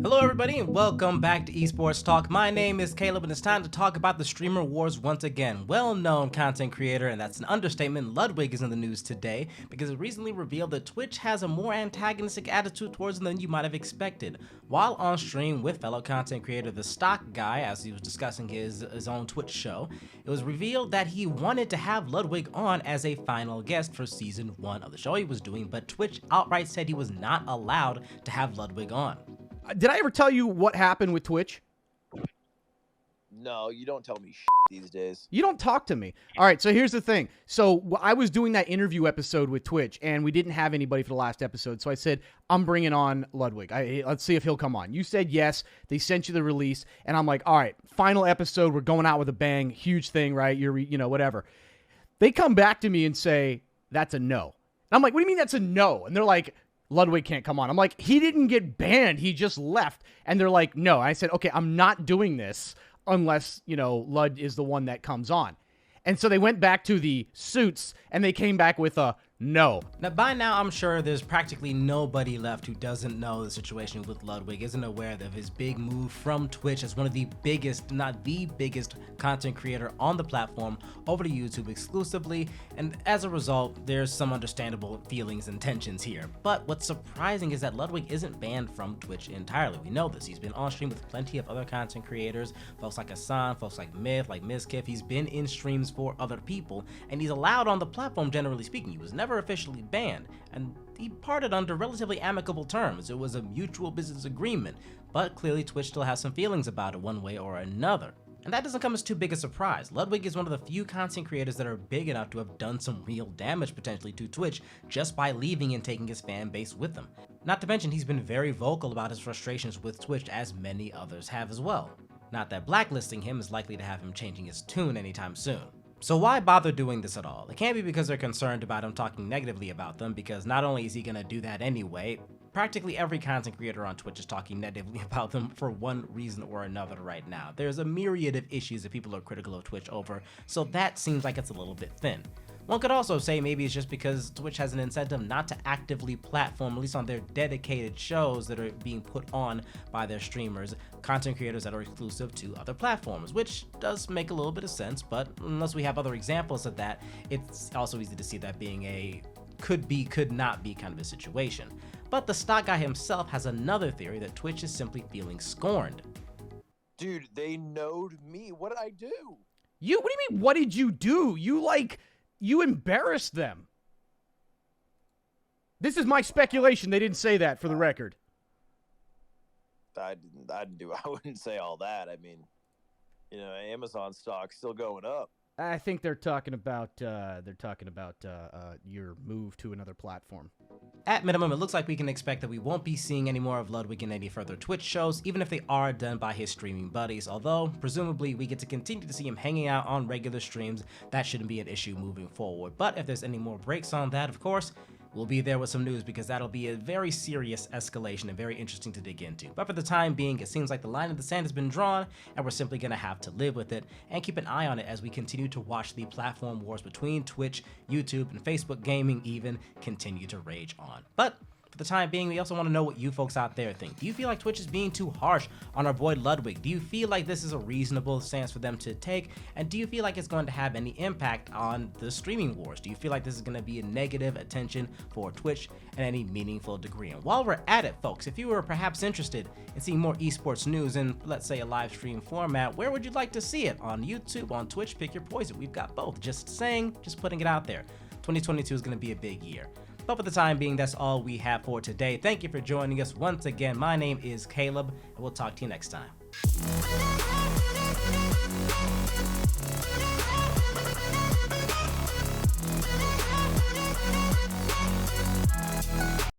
Hello everybody and welcome back to Esports Talk. My name is Caleb and it's time to talk about the streamer wars once again. Well-known content creator, and that's an understatement, Ludwig is in the news today because it recently revealed that Twitch has a more antagonistic attitude towards them than you might have expected. While on stream with fellow content creator The Stock Guy, as he was discussing his own Twitch show, it was revealed that he wanted to have Ludwig on as a final guest for season 1 of the show he was doing, but Twitch outright said he was not allowed to have Ludwig on. Did I ever tell you what happened with Twitch? No, you don't tell me these days. You don't talk to me. All right, so here's the thing. So I was doing that interview episode with Twitch, and we didn't have anybody for the last episode. So I said, I'm bringing on Ludwig. Let's see if he'll come on. You said yes. They sent you the release, and I'm like, all right, final episode. We're going out with a bang. Huge thing, right? Whatever. They come back to me and say, that's a no. And I'm like, what do you mean that's a no? And they're like, Ludwig can't come on. I'm like, he didn't get banned. He just left. And they're like, no. I said, okay, I'm not doing this unless, Lud is the one that comes on. And so they went back to the suits and they came back with a no. Now, by now, I'm sure there's practically nobody left who doesn't know the situation with Ludwig, isn't aware of his big move from Twitch as one of the biggest, not the biggest, content creator on the platform over to YouTube exclusively, and as a result, there's some understandable feelings and tensions here. But what's surprising is that Ludwig isn't banned from Twitch entirely. We know this. He's been on stream with plenty of other content creators, folks like Hassan, folks like Myth, like Mizkif. He's been in streams for other people, and he's allowed on the platform, generally speaking. He was never officially banned, and he parted under relatively amicable terms. It was a mutual business agreement, but clearly Twitch still has some feelings about it one way or another. And that doesn't come as too big a surprise. Ludwig is one of the few content creators that are big enough to have done some real damage potentially to Twitch just by leaving and taking his fan base with him. Not to mention he's been very vocal about his frustrations with Twitch, as many others have as well. Not that blacklisting him is likely to have him changing his tune anytime soon. So why bother doing this at all? It can't be because they're concerned about him talking negatively about them, because not only is he gonna do that anyway, practically every content creator on Twitch is talking negatively about them for one reason or another right now. There's a myriad of issues that people are critical of Twitch over, so that seems like it's a little bit thin. One could also say maybe it's just because Twitch has an incentive not to actively platform, at least on their dedicated shows that are being put on by their streamers, content creators that are exclusive to other platforms, which does make a little bit of sense, but unless we have other examples of that, it's also easy to see that being a could be, could not be kind of a situation. But the Stock Guy himself has another theory that Twitch is simply feeling scorned. Dude, they knowed me. What did I do? What do you mean, what did you do? You embarrassed them. This is my speculation. They didn't say that for the record. I wouldn't say all that. I mean, Amazon stock's still going up. I think they're talking about your move to another platform. At minimum, it looks like we can expect that we won't be seeing any more of Ludwig in any further Twitch shows, even if they are done by his streaming buddies, although presumably we get to continue to see him hanging out on regular streams. That shouldn't be an issue moving forward. But if there's any more breaks on that, of course, we'll be there with some news, because that'll be a very serious escalation and very interesting to dig into. But for the time being, it seems like the line in the sand has been drawn, and we're simply going to have to live with it and keep an eye on it as we continue to watch the platform wars between Twitch, YouTube, and Facebook gaming even continue to rage on. But for the time being, we also want to know what you folks out there think. Do you feel like Twitch is being too harsh on our boy Ludwig? Do you feel like this is a reasonable stance for them to take? And do you feel like it's going to have any impact on the streaming wars? Do you feel like this is going to be a negative attention for Twitch in any meaningful degree? And while we're at it, folks, if you were perhaps interested in seeing more esports news in, let's say, a live stream format, where would you like to see it? On YouTube, on Twitch? Pick your poison. We've got both. Just saying, just putting it out there. 2022 is going to be a big year. But for the time being, that's all we have for today. Thank you for joining us once again. My name is Caleb, and we'll talk to you next time.